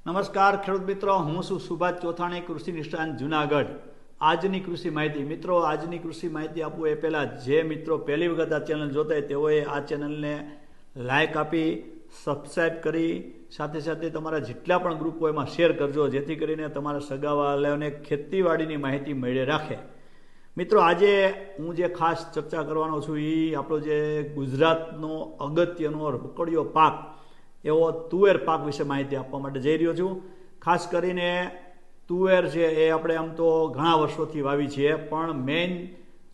નમસ્કાર ખેડૂત મિત્રો, હું છું સુભાષ ચોથાણી, કૃષિ નિષ્ણાંત જુનાગઢ. આજની કૃષિ માહિતી મિત્રો, આજની કૃષિ માહિતી આપું એ પહેલાં જે મિત્રો પહેલી વખત આ ચેનલ જોતા હોય તેઓએ આ ચેનલને લાઇક આપી, સબસ્ક્રાઈબ કરી, સાથે સાથે તમારા જેટલા પણ ગ્રુપ હોય એમાં શેર કરજો, જેથી કરીને તમારા સગાવાલાઓને ખેતીવાડીની માહિતી મળી રાખે. મિત્રો, આજે હું જે ખાસ ચર્ચા કરવાનો છું એ આપણો જે ગુજરાતનો અગત્યનો રોકડિયો પાક એવો તુવેર પાક વિશે માહિતી આપવા માટે જઈ રહ્યો છું. ખાસ કરીને તુવેર છે એ આપણે આમ તો ઘણા વર્ષોથી વાવી છીએ, પણ મેઇન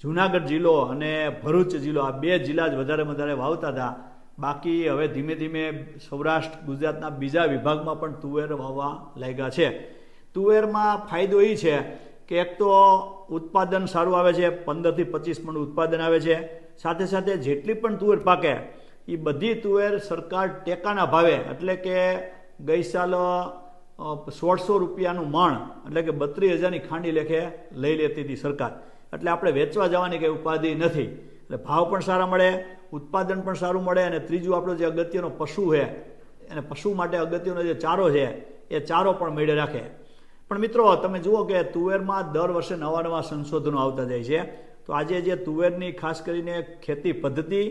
જુનાગઢ જિલ્લો અને ભરૂચ જિલ્લો આ બે જિલ્લા જ વધારે વાવતા હતા. બાકી હવે ધીમે ધીમે સૌરાષ્ટ્ર ગુજરાતના બીજા વિભાગમાં પણ તુવેર વાવવા લાગ્યા છે. તુવેરમાં ફાયદો એ છે કે એક તો ઉત્પાદન સારું આવે છે, 15 થી 25 મણ ઉત્પાદન આવે છે. સાથે સાથે જેટલી પણ તુવેર પાકે એ બધી તુવેર સરકાર ટેકાના ભાવે, એટલે કે ગઈ સાલ 1600 રૂપિયાનું મણ, એટલે કે 32,000ની ખાંડી લેખે લઈ લેતી હતી સરકાર. એટલે આપણે વેચવા જવાની કંઈ ઉપાધિ નથી, એટલે ભાવ પણ સારા મળે, ઉત્પાદન પણ સારું મળે. અને ત્રીજું આપણો જે અગત્યનો પશુ છે અને પશુ માટે અગત્યનો જે ચારો છે એ ચારો પણ મેળે રાખે. પણ મિત્રો, તમે જુઓ કે તુવેરમાં દર વર્ષે નવા સંશોધનો આવતા જાય છે. તો આજે જે તુવેરની ખાસ કરીને ખેતી પદ્ધતિ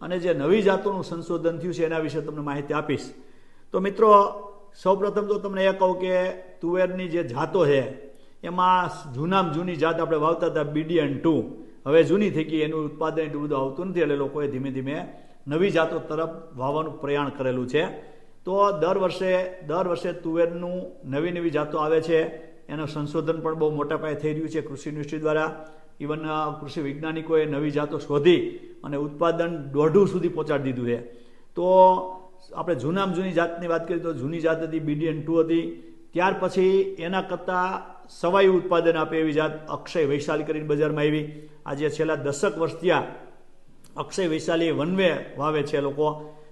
અને જે નવી જાતોનું સંશોધન થયું છે એના વિશે તમને માહિતી આપીશ. તો મિત્રો, સૌપ્રથમ તો તમને એ કહું કે તુવેરની જે જાતો છે એમાં જૂનામાં જૂની જાત આપણે વાવતા હતા BDN2, હવે જૂની થઈ ગઈ, એનું ઉત્પાદન એટલું બધું આવતું નથી, એટલે લોકોએ ધીમે ધીમે નવી જાતો તરફ વાવવાનું પ્રયાણ કરેલું છે. તો દર વર્ષે તુવેરનું નવી જાતો આવે છે. એનું સંશોધન પણ બહુ મોટા પાયે થઈ રહ્યું છે કૃષિ યુનિવર્સિટી દ્વારા. ઇવન કૃષિ વૈજ્ઞાનિકોએ નવી જાતો શોધી અને ઉત્પાદન 1.5 સુધી પહોંચાડી દીધું છે. તો આપણે જૂનામાં જૂની જાતની વાત કરીએ તો જૂની જાત હતી BDN2 હતી. ત્યાર પછી એના કરતાં સવાયું ઉત્પાદન આપે એવી જાત અક્ષય વૈશાલી કરીને બજારમાં આવી. આજે છેલ્લા 10 વર્ષ થયા અક્ષય વૈશાલી વનવે વાવે છે લોકો.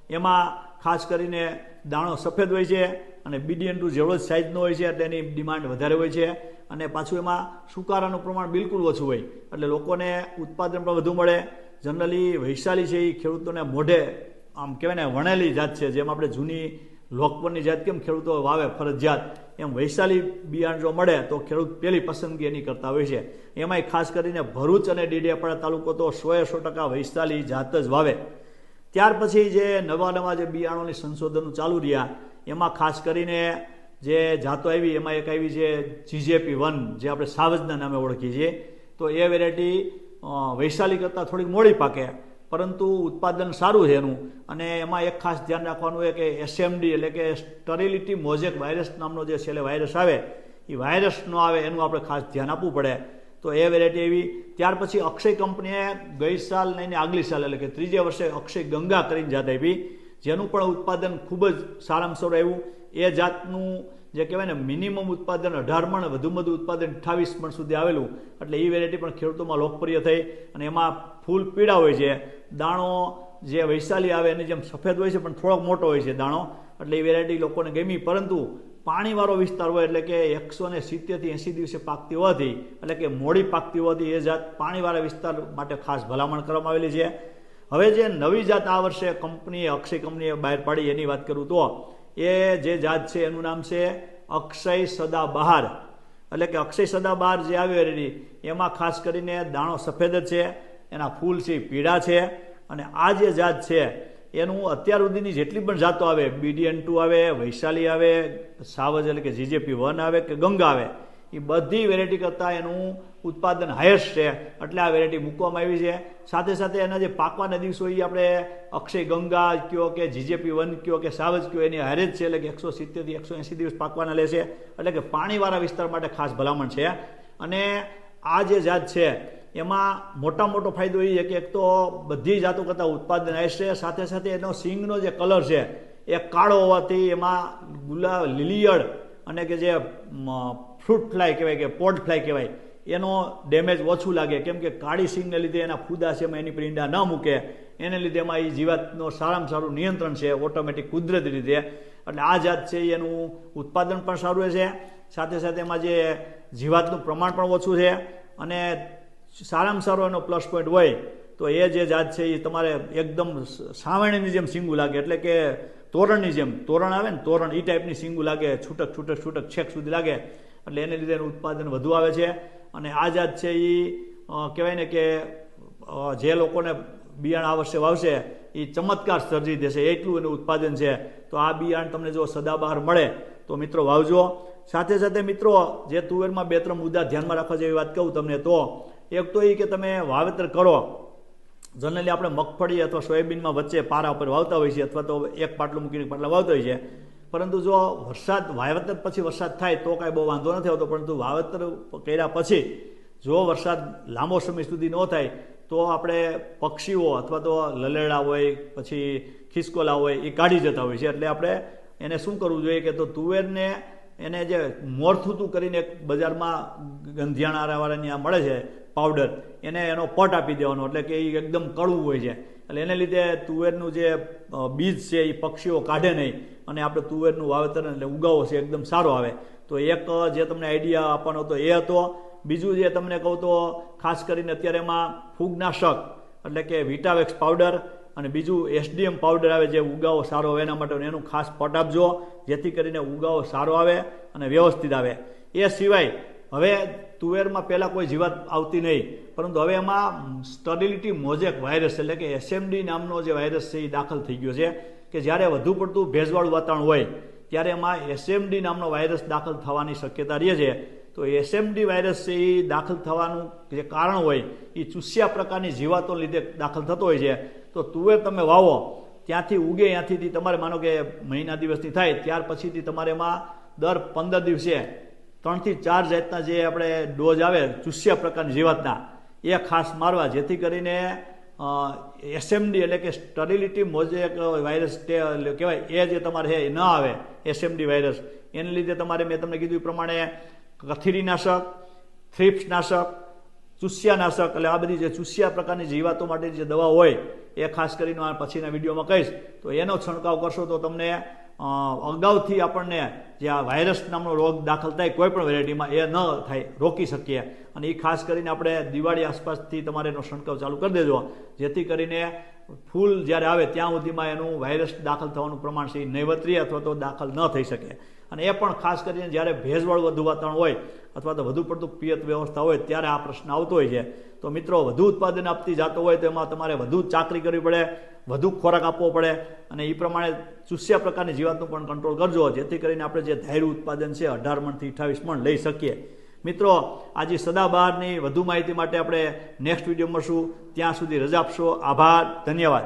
એમાં ખાસ કરીને દાણો સફેદ હોય છે અને BDN2 જેવડો જ સાઇઝનો હોય છે, એટલે એની ડિમાન્ડ વધારે હોય છે. અને પાછું એમાં સુકારાનું પ્રમાણ બિલકુલ ઓછું હોય, એટલે લોકોને ઉત્પાદન પણ વધુ મળે. જનરલી વૈશાલી છે એ ખેડૂતોને મોઢે આમ કહેવાય ને વણેલી જાત છે. જેમ આપણે જૂની લોકપરની જાત કેમ ખેડૂતો વાવે ફરજિયાત, એમ વૈશાલી બિયારણ જો મળે તો ખેડૂત પહેલી પસંદગી એની કરતા હોય છે. એમાંય ખાસ કરીને ભરૂચ અને ડેડિયાપાડા તાલુકો તો 100% વૈશાલી જાત જ વાવે. ત્યાર પછી જે નવા જે બિયારણોની સંશોધનો ચાલુ રહ્યા એમાં ખાસ કરીને જે જાતો આવી એમાં એક આવી છે GJP1, જે આપણે સાવજના નામે ઓળખીએ છીએ. તો એ વેરાયટી વૈશાલી કરતાં થોડીક મોડી પાકે, પરંતુ ઉત્પાદન સારું છે એનું. અને એમાં એક ખાસ ધ્યાન રાખવાનું છે કે SMD એટલે કે સ્ટરીલિટી મોઝેક વાયરસ નામનો જે છેલ્લે વાયરસ આવે એ વાયરસ ન આવે એનું આપણે ખાસ ધ્યાન આપવું પડે. તો એ વેરાયટી એવી. ત્યાર પછી અક્ષય કંપનીએ ગઈ સાલ નહીં આગલી સાલ એટલે કે ત્રીજે વર્ષે અક્ષય ગંગા કરીને જાત આપી, જેનું પણ ઉત્પાદન ખૂબ જ સારામાં સારું આવ્યું. એ જાતનું જે કહેવાય ને મિનિમમ ઉત્પાદન 18 મણ, વધુ ઉત્પાદન 28 મણ સુધી આવેલું. એટલે એ વેરાયટી પણ ખેડૂતોમાં લોકપ્રિય થઈ. અને એમાં ફૂલ પીળા હોય છે, દાણો જે વૈશાલી આવે એની જેમ સફેદ હોય છે પણ થોડોક મોટો હોય છે દાણો, એટલે એ વેરાયટી લોકોને ગમી. પરંતુ પાણીવાળો વિસ્તાર હોય, એટલે કે 170 થી 80 દિવસે પાકતી હોવાથી, એટલે કે મોડી પાકતી હોવાથી એ જાત પાણીવાળા વિસ્તાર માટે ખાસ ભલામણ કરવામાં આવેલી છે. હવે જે નવી જાત આ વર્ષે અક્ષય કંપનીએ બહાર પાડી એની વાત કરું તો એ જે જાત છે એનું નામ છે અક્ષય સદાબહાર. એટલે કે અક્ષય સદાબહાર જે આવી રહી એમાં ખાસ કરીને દાણો સફેદ જ છે, એના ફૂલ છે પીળા છે. અને આ જે જાત છે એનું અત્યાર સુધીની જેટલી પણ જાતો આવે, BDN2 આવે, વૈશાલી આવે, સાવજ એટલે કે GJP1 આવે કે ગંગા આવે, એ બધી વેરાયટી કરતાં એનું ઉત્પાદન હાઈએસ્ટ છે. એટલે આ વેરાયટી મૂકવામાં આવી છે. સાથે સાથે એના જે પાકવાના દિવસો એ આપણે અક્ષય ગંગા કયો કે GJP1 કયો કે સાવજ કયો એની હારે જ છે, એટલે કે 170 થી 180 દિવસ પાકવાના લેશે. એટલે કે પાણીવાળા વિસ્તાર માટે ખાસ ભલામણ છે. અને આ જે જાત છે એમાં મોટો ફાયદો એ છે કે એક તો બધી જાતો કરતાં ઉત્પાદન હાઈએસ્ટ છે. સાથે સાથે એનો સિંગનો જે કલર છે એ કાળો હોવાથી એમાં લીલીયળ અને કે જે ફ્રૂટ ફ્લાય કહેવાય કે પોડ ફ્લાય કહેવાય એનો ડેમેજ ઓછું લાગે, કેમ કે કાળી સિંગને લીધે એના ફૂદા છે એમાં એની પર ઈંડા ન મૂકે, એને લીધે એમાં એ જીવાતનો સારામાં સારું નિયંત્રણ છે ઓટોમેટિક કુદરતી રીતે. એટલે આ જાત છે એનું ઉત્પાદન પણ સારું છે. સાથે સાથે એમાં જે જીવાતનું પ્રમાણ પણ ઓછું છે. અને સારામાં સારો એનો પ્લસ પોઈન્ટ હોય તો એ જે જાત છે એ તમારે એકદમ સાવરણીની જેમ સિંગું લાગે, એટલે કે તોરણની જેમ તોરણ આવે ને તોરણ એ ટાઈપની સીંગું લાગે, છૂટક છૂટક છૂટક છેક સુધી લાગે, એટલે એને લીધે એનું ઉત્પાદન વધુ આવે છે. અને આ જાત છે એ કહેવાય ને કે જે લોકોને બિયારણ આ વર્ષે વાવશે એ ચમત્કાર સર્જી દેશે એટલું એનું ઉત્પાદન છે. તો આ બિયારણ તમને જો સદાબહાર મળે તો મિત્રો વાવજો. સાથે સાથે મિત્રો જે તુવેરમાં 2-3 મુદ્દા ધ્યાનમાં રાખવા જેવી વાત કહું તમને, તો એક તો એ કે તમે વાવેતર કરો, જનરલી આપણે મગફળી અથવા સોયાબીનમાં વચ્ચે પારા ઉપર વાવતા હોય છે, અથવા તો એક પાટલું મૂકીને પાટલા વાવતા હોય છે. પરંતુ જો વાવેતર પછી વરસાદ થાય તો કાંઈ બહુ વાંધો નથી આવતો, પરંતુ વાવેતર કર્યા પછી જો વરસાદ લાંબો સમય સુધી ન થાય તો આપણે પક્ષીઓ અથવા તો લલેડા હોય, પછી ખિસકોલા હોય, એ કાઢી જતા હોય છે. એટલે આપણે એને શું કરવું જોઈએ કે તો તુવેરને એને જે મોરથુતું કરીને બજારમાં ગંધિયાણાવાળાની આ મળે છે પાવડર, એને એનો પટ આપી દેવાનો, એટલે કે એ એકદમ કડવું હોય છે. એટલે એને લીધે તુવેરનું જે બીજ છે એ પક્ષીઓ કાઢે નહીં અને આપણે તુવેરનું વાવેતર એટલે ઉગાવો છે એકદમ સારો આવે. તો એક જે તમને આઈડિયા આપવાનો હતો એ હતો. બીજું જે તમને કહું તો ખાસ કરીને અત્યારે એમાં ફૂગનાશક એટલે કે વિટાવેક્સ પાવડર અને બીજું એસડીએમ પાવડર આવે જે ઉગાવો સારો આવે એના માટે, એનું ખાસ પટ આપજો જેથી કરીને ઉગાવો સારો આવે અને વ્યવસ્થિત આવે. એ સિવાય હવે તુવેરમાં પહેલાં કોઈ જીવાત આવતી નહીં, પરંતુ હવે એમાં સ્ટરીલિટી મોઝેક વાયરસ એટલે કે એસએમડી નામનો જે વાયરસ છે એ દાખલ થઈ ગયો છે. કે જ્યારે વધુ પડતું ભેજવાળું વાતાવરણ હોય ત્યારે એમાં એસએમડી નામનો વાયરસ દાખલ થવાની શક્યતા રહે છે. તો એસએમડી વાયરસ છે એ દાખલ થવાનું જે કારણ હોય એ ચૂસ્યા પ્રકારની જીવાતો લીધે દાખલ થતો હોય છે. તો તુવેર તમે વાવો ત્યાંથી ઉગે, ત્યાંથી તમારે માનો કે મહિના દિવસની થાય ત્યાર પછીથી તમારે એમાં દર 15 દિવસે 3 થી 4 જાતના જે આપણે ડોઝ આવે ચૂસ્યા પ્રકારની જીવાતના એ ખાસ મારવા, જેથી કરીને એસએમડી એટલે કે સ્ટરીલિટી મોઝેક વાયરસ કહેવાય એ જે તમારે છે એ ન આવે. એસએમડી વાયરસ એને લીધે તમારે મેં તમને કીધું એ પ્રમાણે કથીરીનાશક, થ્રિપ્સનાશક, ચૂસ્યાનાશક એટલે આ બધી જે ચૂસ્યા પ્રકારની જીવાતો માટે જે દવા હોય એ ખાસ કરીને આ પછીના વિડીયોમાં કહીશ. તો એનો છંટકાવ કરશો તો તમને અગાઉથી આપણને જે આ વાયરસ નામનો રોગ દાખલ થાય કોઈ પણ વેરાયટીમાં એ ન થાય, રોકી શકીએ. અને એ ખાસ કરીને આપણે દિવાળી આસપાસથી તમારે એનો છંટકાવ ચાલુ કરી દેજો, જેથી કરીને ફૂલ જ્યારે આવે ત્યાં સુધીમાં એનું વાયરસ દાખલ થવાનું પ્રમાણ છે એ નહીવત રહે અથવા તો દાખલ ન થઈ શકે. અને એ પણ ખાસ કરીને જ્યારે ભેજવાળું વધુ વાતાવરણ હોય અથવા તો વધુ પડતું પિયત વ્યવસ્થા હોય ત્યારે આ પ્રશ્ન આવતો હોય છે. તો મિત્રો વધુ ઉત્પાદન આપતી જાતો હોય તો એમાં તમારે વધુ ચાકરી કરવી પડે, વધુ ખોરાક આપવો પડે અને એ પ્રમાણે ચૂસ્યા પ્રકારની જીવાતનું પણ કંટ્રોલ કરજો, જેથી કરીને આપણે જે ધાર્યું ઉત્પાદન છે 18 મણથી 28 મણ લઈ શકીએ. મિત્રો આજે સદાબહારની વધુ માહિતી માટે આપણે નેક્સ્ટ વિડીયો મળશું. ત્યાં સુધી રજા આપશો. આભાર, ધન્યવાદ.